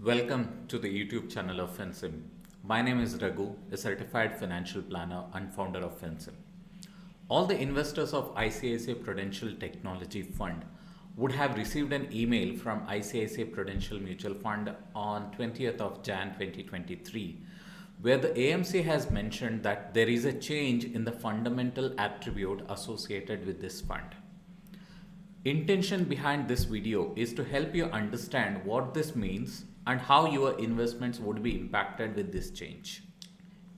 Welcome to the YouTube channel of FinSim. My name is Raghu, a certified financial planner and founder of FinSim. All the investors of ICICI Prudential Technology Fund would have received an email from ICICI Prudential Mutual Fund on 20th of Jan 2023, where the AMC has mentioned that there is a change in the fundamental attribute associated with this fund. Intention behind this video is to help you understand what this means and how your investments would be impacted with this change.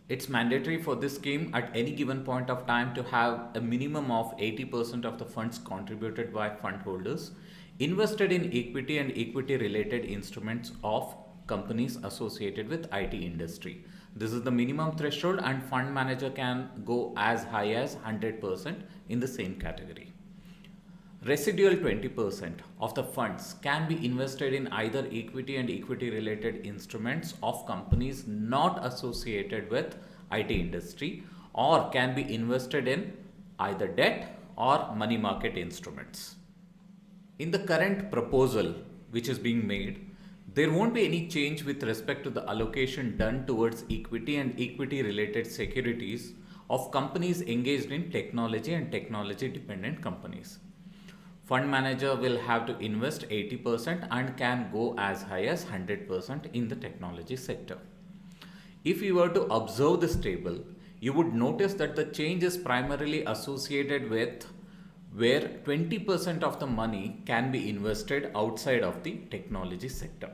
It's mandatory for this scheme at any given point of time to have a minimum of 80% of the funds contributed by fund holders invested in equity and equity related instruments of companies associated with IT industry. This is the minimum threshold and fund manager can go as high as 100% in the same category. Residual 20% of the funds can be invested in either equity and equity related instruments of companies not associated with IT industry, or can be invested in either debt or money market instruments. In the current proposal which is being made, there won't be any change with respect to the allocation done towards equity and equity related securities of companies engaged in technology and technology dependent companies. Fund manager will have to invest 80% and can go as high as 100% in the technology sector. If you were to observe this table, you would notice that the change is primarily associated with where 20% of the money can be invested outside of the technology sector.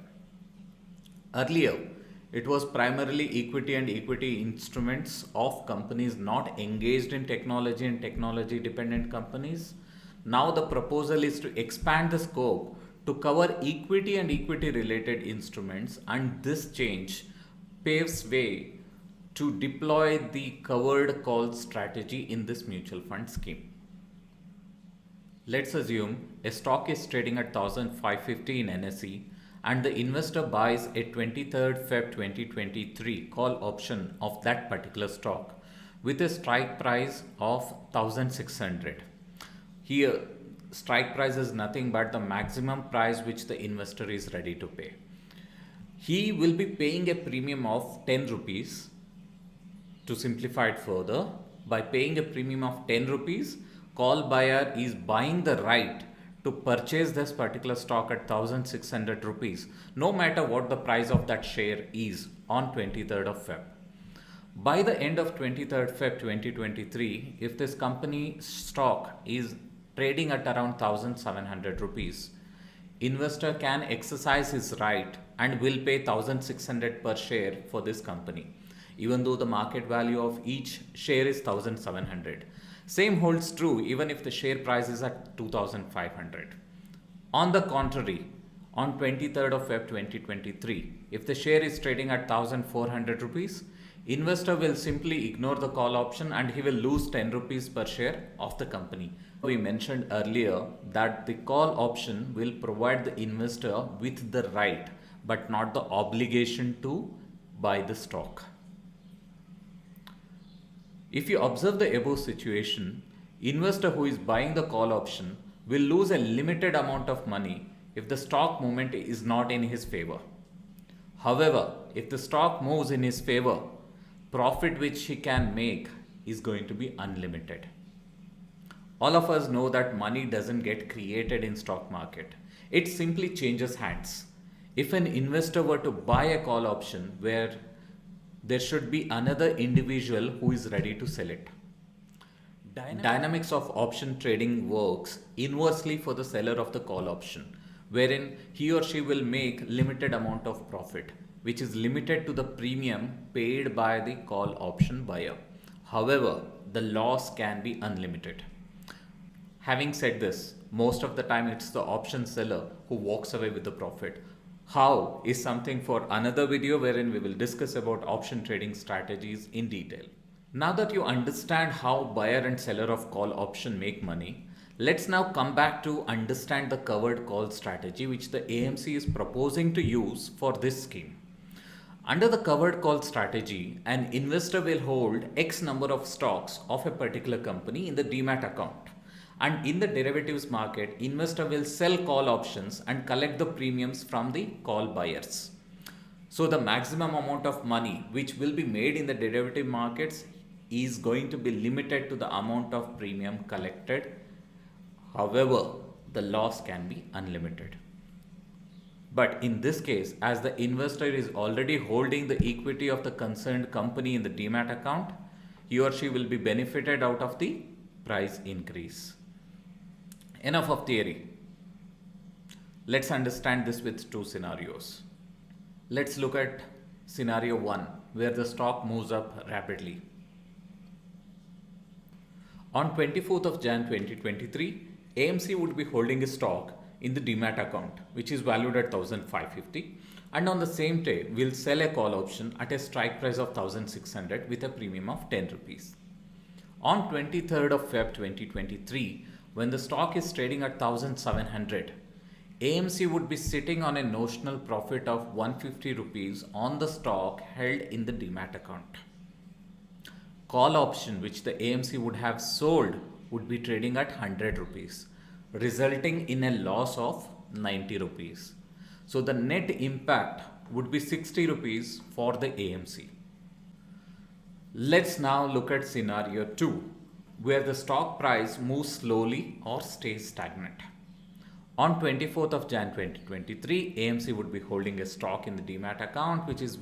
Earlier, it was primarily equity and equity instruments of companies not engaged in technology and technology dependent companies. Now the proposal is to expand the scope to cover equity and equity related instruments, and this change paves way to deploy the covered call strategy in this mutual fund scheme. Let's assume a stock is trading at 1550 in NSE and the investor buys a 23rd Feb 2023 call option of that particular stock with a strike price of 1600. Here, strike price is nothing but the maximum price which the investor is ready to pay. He will be paying a premium of 10 rupees. To simplify it further, by paying a premium of 10 rupees, call buyer is buying the right to purchase this particular stock at 1600 rupees, no matter what the price of that share is on 23rd of Feb. By the end of 23rd Feb 2023, if this company stock is trading at around 1700 rupees, investor can exercise his right and will pay 1600 per share for this company, even though the market value of each share is 1700. Same holds true even if the share price is at 2500. On the contrary, on 23rd of Feb 2023, if the share is trading at 1400 rupees, investor will simply ignore the call option and he will lose 10 rupees per share of the company. We mentioned earlier that the call option will provide the investor with the right but not the obligation to buy the stock. If you observe the above situation, investor who is buying the call option will lose a limited amount of money if the stock movement is not in his favor. However, if the stock moves in his favor, profit which he can make is going to be unlimited. All of us know that money doesn't get created in stock market. It simply changes hands. If an investor were to buy a call option where there should be another individual who is ready to sell it. Dynamics of option trading works inversely for the seller of the call option, wherein he or she will make limited amount of profit, which is limited to the premium paid by the call option buyer. However, the loss can be unlimited. Having said this, most of the time it's the option seller who walks away with the profit. How is something for another video wherein we will discuss about option trading strategies in detail. Now that you understand how buyer and seller of call option make money, let's now come back to understand the covered call strategy which the AMC is proposing to use for this scheme. Under the covered call strategy, an investor will hold X number of stocks of a particular company in the demat account. And in the derivatives market, investor will sell call options and collect the premiums from the call buyers. So the maximum amount of money which will be made in the derivative markets is going to be limited to the amount of premium collected. However, the loss can be unlimited. But in this case, as the investor is already holding the equity of the concerned company in the demat account, he or she will be benefited out of the price increase. Enough of theory. Let's understand this with two scenarios. Let's look at scenario 1 where the stock moves up rapidly. On 24th of Jan 2023, AMC would be holding a stock in the demat account which is valued at 1550, and on the same day will sell a call option at a strike price of 1600 with a premium of 10 rupees. On 23rd of Feb 2023, when the stock is trading at 1700, AMC would be sitting on a notional profit of 150 rupees on the stock held in the demat account. Call option which the AMC would have sold would be trading at 100 rupees, resulting in a loss of 90 rupees. So the net impact would be 60 rupees for the AMC. Let's now look at scenario 2 where the stock price moves slowly or stays stagnant. On 24th of Jan 2023, AMC would be holding a stock in the demat account which is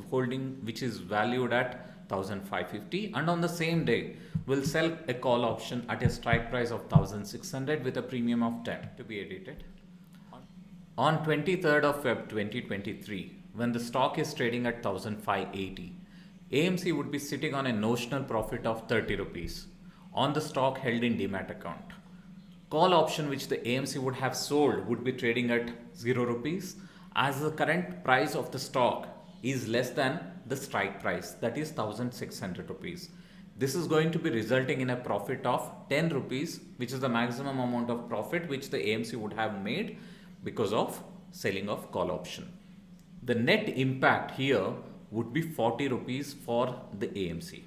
valued at 1550, and on the same day will sell a call option at a strike price of 1600 with a premium of 10 to be edited. On 23rd of Feb 2023, when the stock is trading at 1580, AMC would be sitting on a notional profit of 30 rupees on the stock held in demat account. Call option which the AMC would have sold would be trading at 0 rupees, as the current price of the stock is less than the strike price, that is 1600 rupees. This is going to be resulting in a profit of 10 rupees, which is the maximum amount of profit which the AMC would have made because of selling of call option. The net impact here would be 40 rupees for the AMC.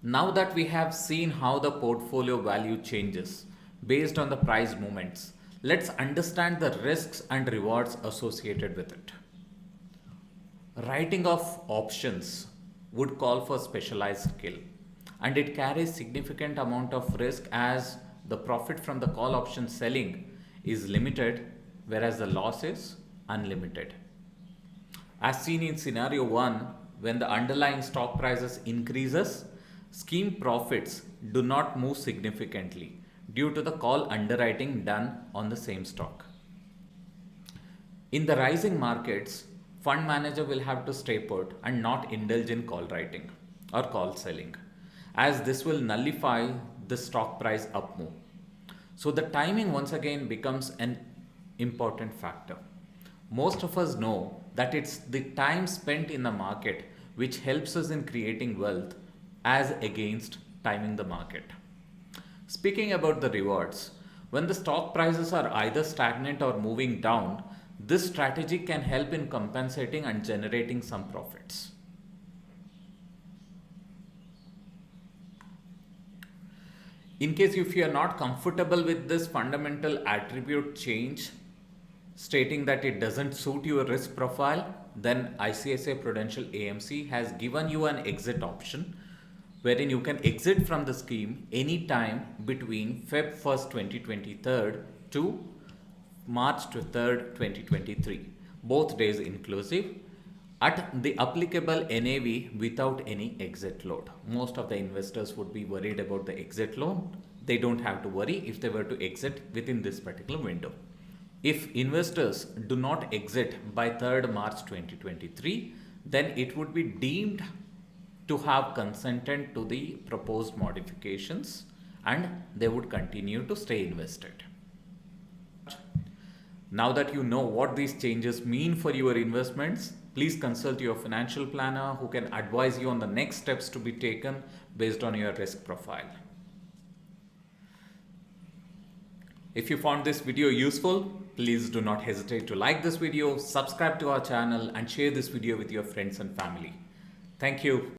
Now that we have seen how the portfolio value changes based on the price movements, let's understand the risks and rewards associated with it. Writing of options would call for specialized skill, and it carries significant amount of risk as the profit from the call option selling is limited whereas the loss is unlimited. As seen in scenario 1, when the underlying stock prices increases, scheme profits do not move significantly due to the call underwriting done on the same stock. In the rising markets, fund manager will have to stay put and not indulge in call writing or call selling, as this will nullify the stock price up move. So the timing once again becomes an important factor. Most of us know that it's the time spent in the market which helps us in creating wealth as against timing the market. Speaking about the rewards, when the stock prices are either stagnant or moving down, this strategy can help in compensating and generating some profits. In case if you are not comfortable with this fundamental attribute change, stating that it doesn't suit your risk profile, then ICICI Prudential AMC has given you an exit option wherein you can exit from the scheme any time between Feb 1st, 2023 to March 3rd, 2023, both days inclusive, at the applicable NAV without any exit load. Most of the investors would be worried about the exit load. They don't have to worry if they were to exit within this particular window. If investors do not exit by 3rd March 2023, then it would be deemed to have consented to the proposed modifications and they would continue to stay invested. Now that you know what these changes mean for your investments, please consult your financial planner who can advise you on the next steps to be taken based on your risk profile. If you found this video useful, please do not hesitate to like this video, subscribe to our channel and share this video with your friends and family. Thank you.